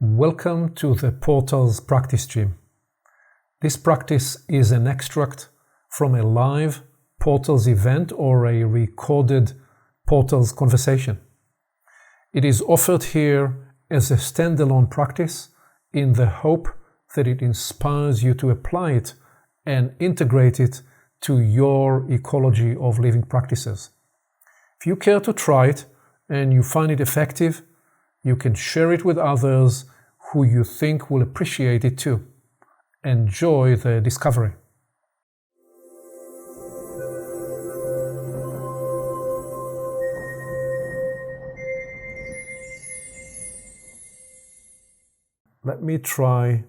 Welcome to the Portals Practice Gym. This practice is an extract from a live Portals event or a recorded Portals conversation. It is offered here as a standalone practice in the hope that it inspires you to apply it and integrate it to your ecology of living practices. If you care to try it and you find it effective, you can share it with others who you think will appreciate it too. Enjoy the discovery. Let me try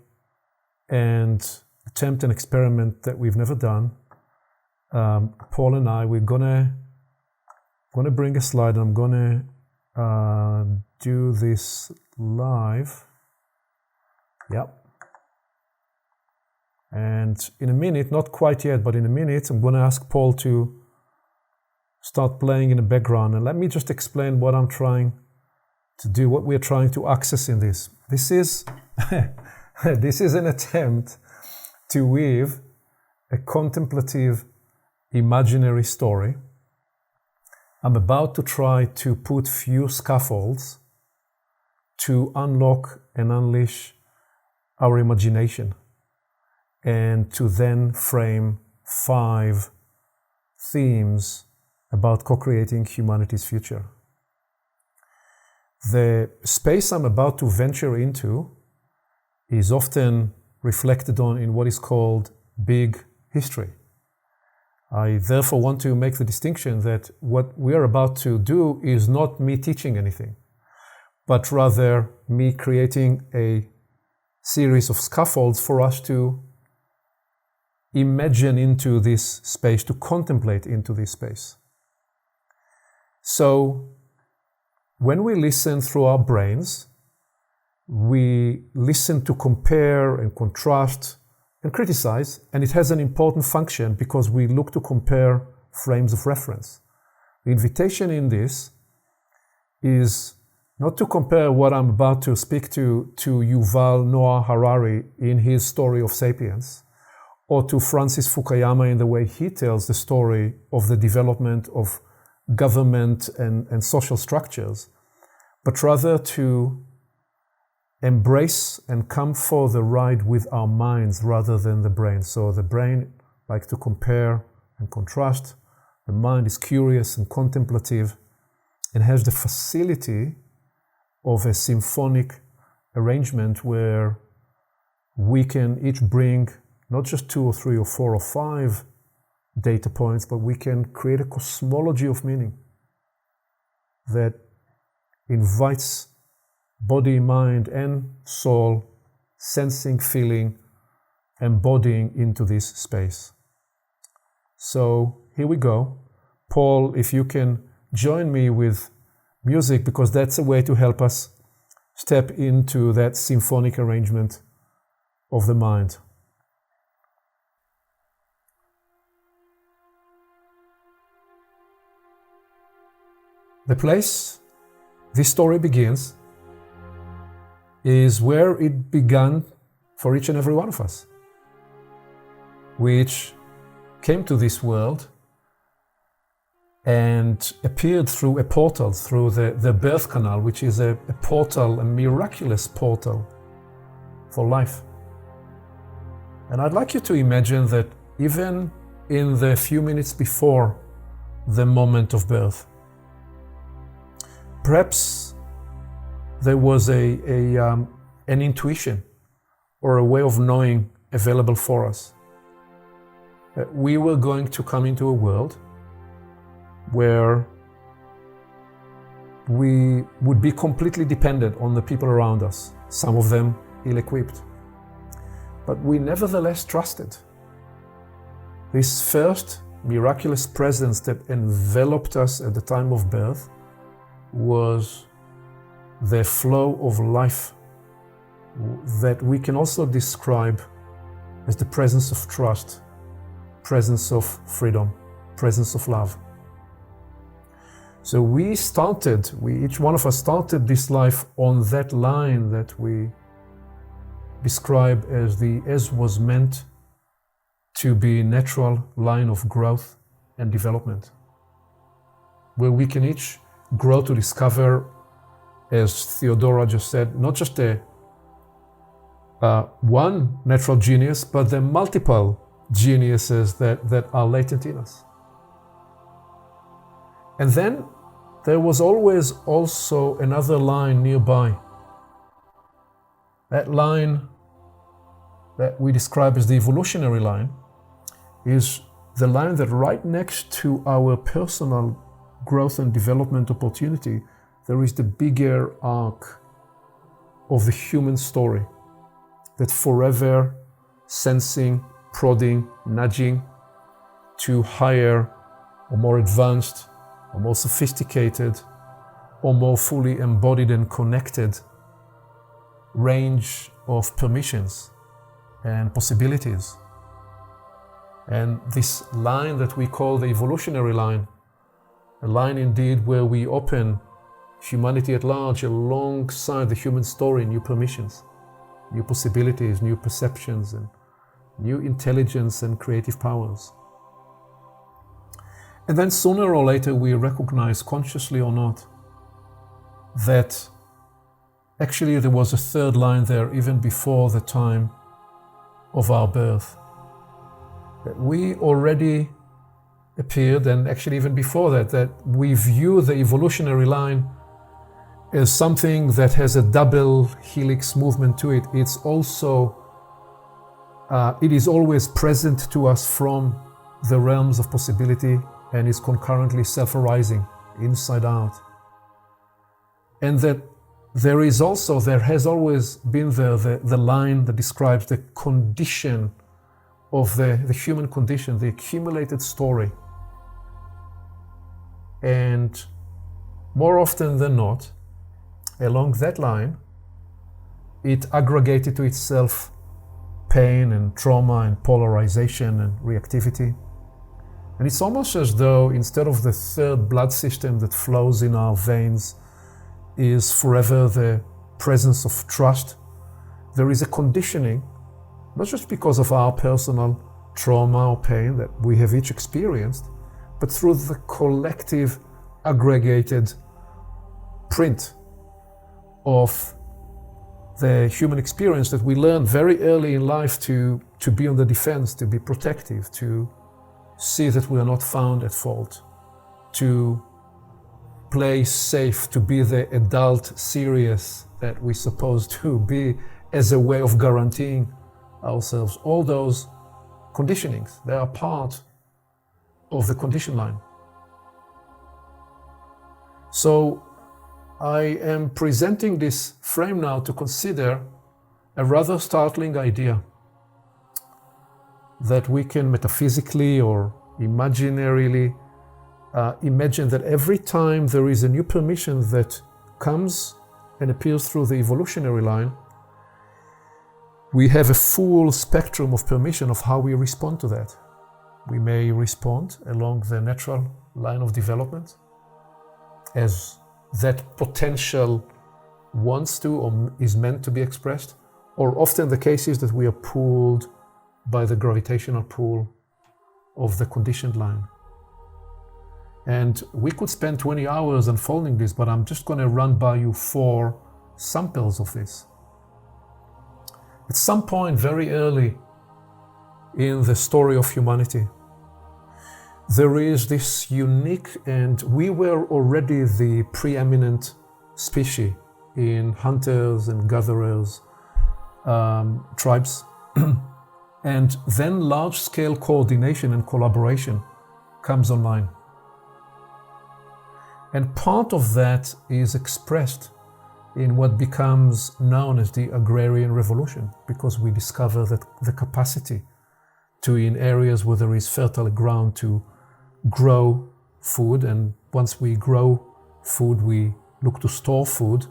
and attempt an experiment that we've never done. Paul and I, we're gonna bring a slide. I'm gonna do this live. Yep. And in a minute, not quite yet, but in a minute, I'm going to ask Paul to start playing in the background. And let me just explain what I'm trying to do, what we're trying to access in this. This is an attempt to weave a contemplative imaginary story. I'm about to try to put few scaffolds to unlock and unleash our imagination and to then frame 5 themes about co-creating humanity's future. The space I'm about to venture into is often reflected on in what is called big history. I therefore want to make the distinction that what we are about to do is not me teaching anything, but rather me creating a series of scaffolds for us to imagine into this space, to contemplate into this space. So when we listen through our brains, we listen to compare and contrast and criticize, and it has an important function because we look to compare frames of reference. The invitation in this is not to compare what I'm about to speak to Yuval Noah Harari in his story of Sapiens, or to Francis Fukuyama in the way he tells the story of the development of government and social structures, but rather to embrace and come for the ride with our minds rather than the brain. So the brain likes to compare and contrast. The mind is curious and contemplative and has the facility of a symphonic arrangement where we can each bring not just 2 or 3 or 4 or 5 data points, but we can create a cosmology of meaning that invites body, mind, and soul, sensing, feeling, embodying into this space. So here we go. Paul, if you can join me with music, because that's a way to help us step into that symphonic arrangement of the mind. The place this story begins is where it began for each and every one of us, which came to this world and appeared through a portal, through the birth canal, which is a portal, a miraculous portal for life. And I'd like you to imagine that even in the few minutes before the moment of birth, perhaps there was an intuition or a way of knowing available for us. That we were going to come into a world where we would be completely dependent on the people around us, some of them ill-equipped. But we nevertheless trusted. This first miraculous presence that enveloped us at the time of birth was the flow of life that we can also describe as the presence of trust, presence of freedom, presence of love. So each one of us started this life on that line that we describe as was meant to be natural line of growth and development, where we can each grow to discover, as Theodora just said, not just one natural genius, but the multiple geniuses that are latent in us. And then there was always also another line nearby. That line that we describe as the evolutionary line is the line that right next to our personal growth and development opportunity, there is the bigger arc of the human story that forever sensing, prodding, nudging to higher or more advanced or more sophisticated or more fully embodied and connected range of permissions and possibilities. And this line that we call the evolutionary line, a line indeed where we open humanity at large alongside the human story, new permissions, new possibilities, new perceptions, and new intelligence and creative powers. And then sooner or later we recognize, consciously or not, that actually there was a third line there even before the time of our birth. That we already appeared, and actually even before that we view the evolutionary line as something that has a double helix movement to it. It's also, it is always present to us from the realms of possibility and is concurrently self-arising, inside out. And that there has always been the line that describes the condition of the human condition, the accumulated story. And more often than not, along that line, it aggregated to itself pain and trauma and polarization and reactivity. And it's almost as though instead of the third blood system that flows in our veins is forever the presence of trust, there is a conditioning, not just because of our personal trauma or pain that we have each experienced, but through the collective aggregated print of the human experience that we learn very early in life to be on the defense, to be protective, to see that we are not found at fault, to play safe, to be the adult serious that we're supposed to be as a way of guaranteeing ourselves. All those conditionings, they are part of the condition line. So I am presenting this frame now to consider a rather startling idea that we can metaphysically or imaginarily imagine that every time there is a new permission that comes and appears through the evolutionary line, we have a full spectrum of permission of how we respond to that. We may respond along the natural line of development as that potential wants to or is meant to be expressed, or often the case is that we are pulled by the gravitational pull of the conditioned line. And we could spend 20 hours unfolding this, but I'm just going to run by you 4 samples of this. At some point very early in the story of humanity, there is this unique, and we were already the preeminent species in hunters and gatherers, tribes. And then large-scale coordination and collaboration comes online. And part of that is expressed in what becomes known as the agrarian revolution, because we discover that the capacity to, in areas where there is fertile ground, to grow food, and once we grow food, we look to store food.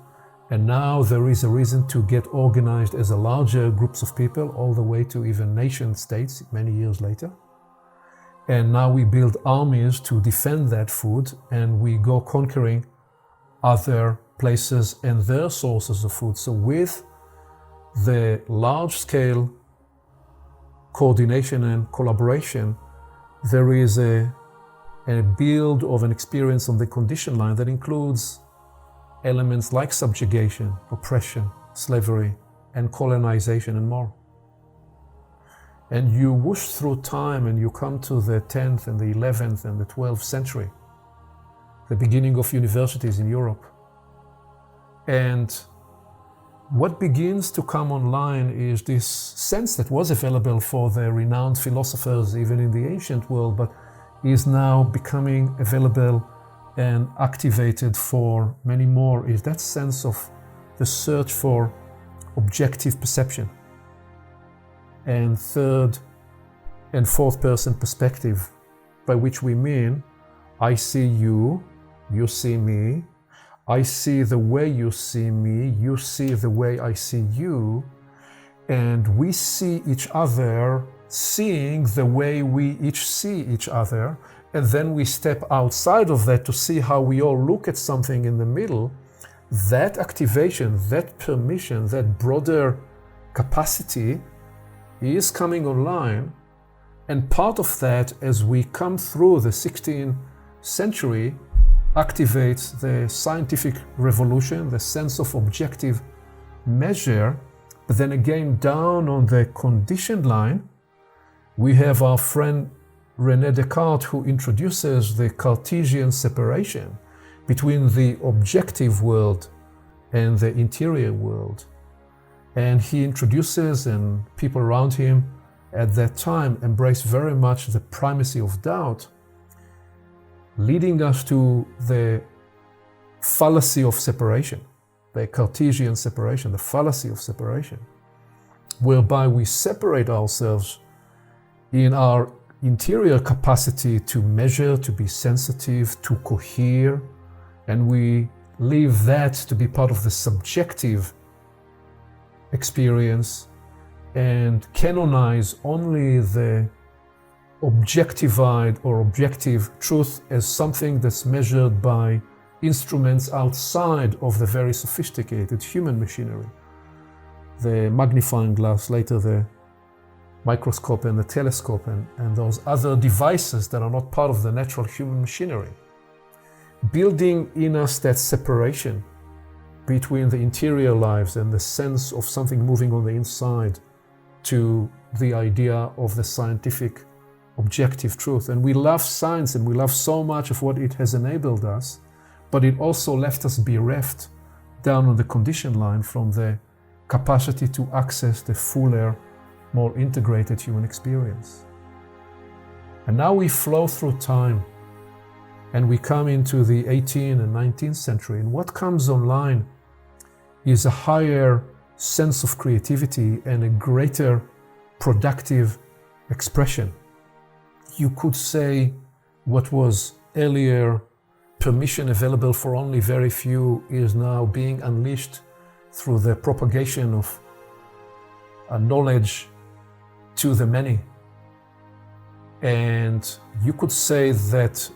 And now there is a reason to get organized as a larger groups of people, all the way to even nation states many years later. And now we build armies to defend that food, and we go conquering other places and their sources of food. So with the large-scale coordination and collaboration, there is a build of an experience on the condition line that includes elements like subjugation, oppression, slavery, and colonization and more. And you whoosh through time and you come to the 10th and the 11th and the 12th century, the beginning of universities in Europe. And what begins to come online is this sense that was available for the renowned philosophers even in the ancient world, but is now becoming available and activated for many more, is that sense of the search for objective perception and third and fourth person perspective, by which we mean I see you, you see me, I see the way you see me, you see the way I see you, and we see each other seeing the way we each see each other, and then we step outside of that to see how we all look at something in the middle. That activation, that permission, that broader capacity is coming online, and part of that, as we come through the 16th century, activates the scientific revolution, the sense of objective measure. But then again, down on the conditioned line, we have our friend René Descartes, who introduces the Cartesian separation between the objective world and the interior world. And he introduces, and people around him at that time embrace very much the primacy of doubt, leading us to the fallacy of separation, the Cartesian separation, the fallacy of separation, whereby we separate ourselves in our interior capacity to measure, to be sensitive, to cohere, and we leave that to be part of the subjective experience and canonize only the objectified or objective truth as something that's measured by instruments outside of the very sophisticated human machinery. The magnifying glass, later the microscope and the telescope and those other devices that are not part of the natural human machinery. Building in us that separation between the interior lives and the sense of something moving on the inside to the idea of the scientific objective truth. And we love science and we love so much of what it has enabled us, but it also left us bereft down on the condition line from the capacity to access the fuller, more integrated human experience. And now we flow through time and we come into the 18th and 19th century, and what comes online is a higher sense of creativity and a greater productive expression. You could say what was earlier permission available for only very few is now being unleashed through the propagation of knowledge to the many. And you could say that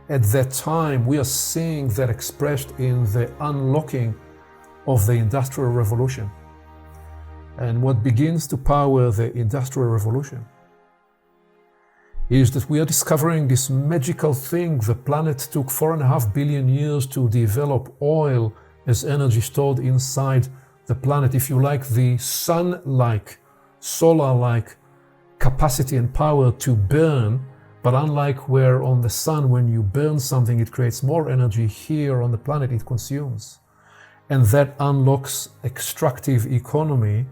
at that time we are seeing that expressed in the unlocking of the Industrial Revolution. And what begins to power the Industrial Revolution is that we are discovering this magical thing. The planet took 4.5 billion years to develop oil as energy stored inside the planet. If you like, the sun-like, solar-like capacity and power to burn, but unlike where on the sun, when you burn something, it creates more energy, here on the planet it consumes. And that unlocks extractive economy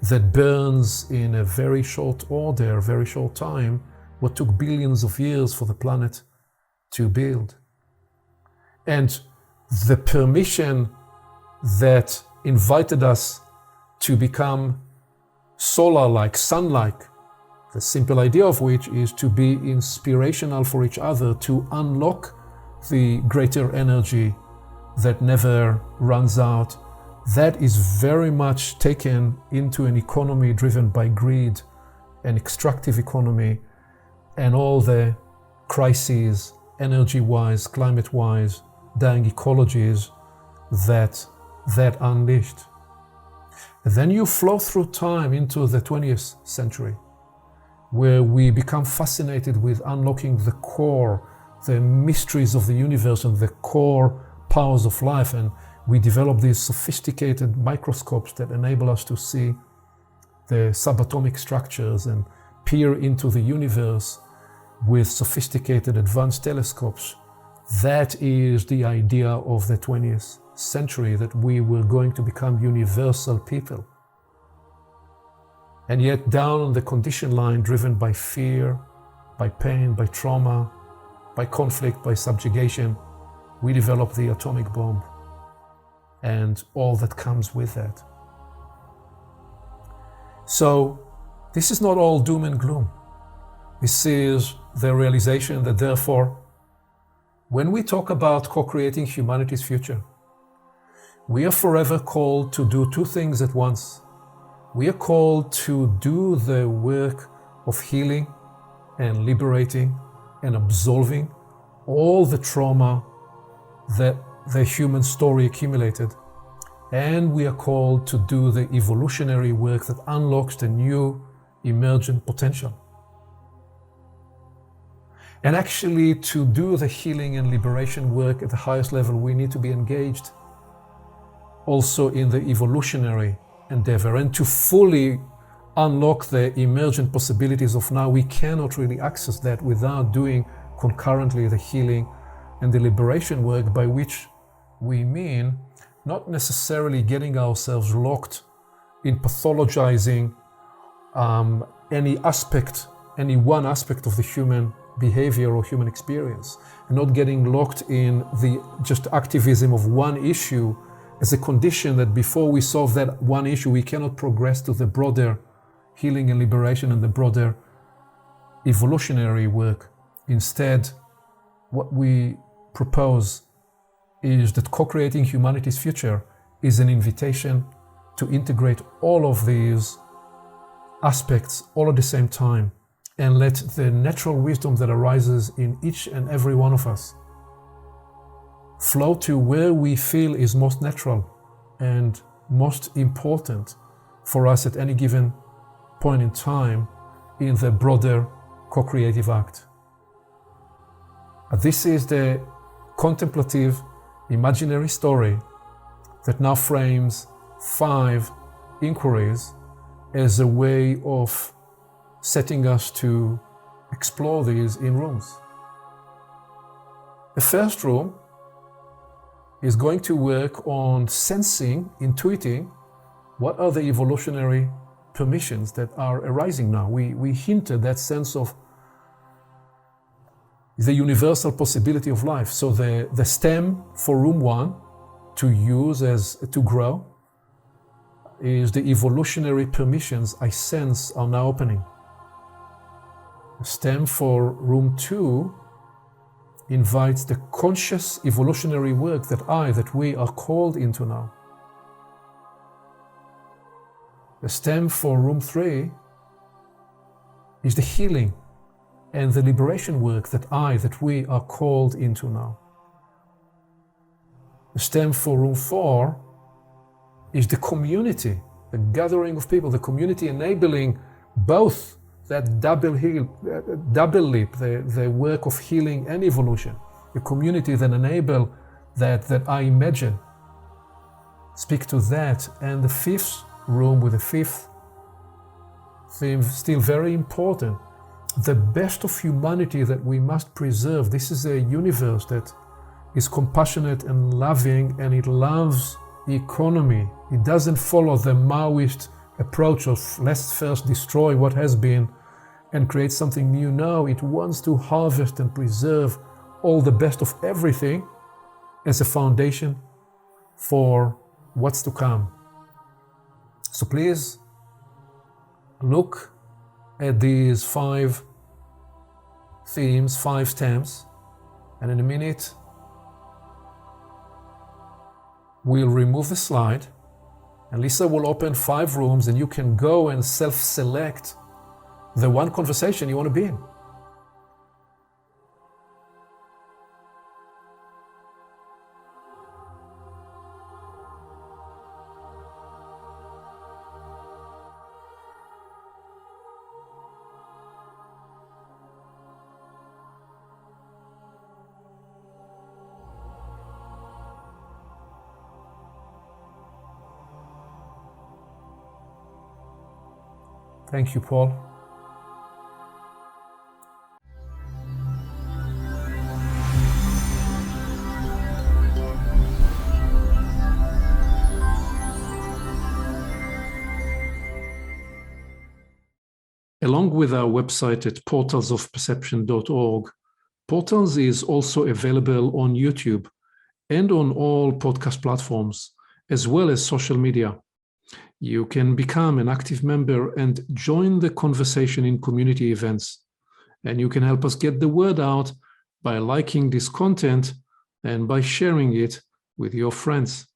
that burns in a very short order, very short time, what took billions of years for the planet to build. And the permission that invited us to become solar-like, sun-like, the simple idea of which is to be inspirational for each other, to unlock the greater energy that never runs out. That is very much taken into an economy driven by greed, an extractive economy, and all the crises, energy-wise, climate-wise, dying ecologies that unleashed. And then you flow through time into the 20th century, where we become fascinated with unlocking the core, the mysteries of the universe and the core powers of life. And we develop these sophisticated microscopes that enable us to see the subatomic structures and peer into the universe with sophisticated advanced telescopes. That is the idea of the 20th century, that we were going to become universal people. And yet down on the condition line, driven by fear, by pain, by trauma, by conflict, by subjugation, we develop the atomic bomb and all that comes with that. So this is not all doom and gloom. This is the realization that therefore, when we talk about co-creating humanity's future, we are forever called to do two things at once. We are called to do the work of healing and liberating and absolving all the trauma that the human story accumulated. And we are called to do the evolutionary work that unlocks the new emergent potential. And actually, to do the healing and liberation work at the highest level, we need to be engaged also in the evolutionary endeavor. And to fully unlock the emergent possibilities of now, we cannot really access that without doing concurrently the healing and the liberation work, by which we mean not necessarily getting ourselves locked in pathologizing any one aspect of the human behavior or human experience, and not getting locked in the just activism of one issue as a condition that before we solve that one issue, we cannot progress to the broader healing and liberation and the broader evolutionary work. Instead, what we propose is that co-creating humanity's future is an invitation to integrate all of these aspects all at the same time, and let the natural wisdom that arises in each and every one of us flow to where we feel is most natural and most important for us at any given point in time in the broader co-creative act. This is the contemplative imaginary story that now frames 5 inquiries as a way of setting us to explore these in rooms. The first room is going to work on sensing, intuiting, what are the evolutionary permissions that are arising now. We hinted that sense of the universal possibility of life. So the stem for room 1 to use as to grow is the evolutionary permissions I sense are now opening. The stem for room 2 invites the conscious evolutionary work that we are called into now. The stem for room 3 is the healing and the liberation work that we are called into now. The stem for room 4 is the community, the gathering of people, the community enabling both that double leap, the work of healing and evolution, the community that enable that I imagine. Speak to that. And the 5th room with the 5th theme, still very important, the best of humanity that we must preserve. This is a universe that is compassionate and loving, and it loves economy. It doesn't follow the Maoist approach of let's first destroy what has been and create something new. No, it wants to harvest and preserve all the best of everything as a foundation for what's to come. So please look at these 5 themes, 5 stems, and in a minute we'll remove the slide and Lisa will open 5 rooms, and you can go and self-select the one conversation you want to be in. Thank you, Paul. Along with our website at portalsofperception.org, Portals is also available on YouTube and on all podcast platforms, as well as social media. You can become an active member and join the conversation in community events. And you can help us get the word out by liking this content and by sharing it with your friends.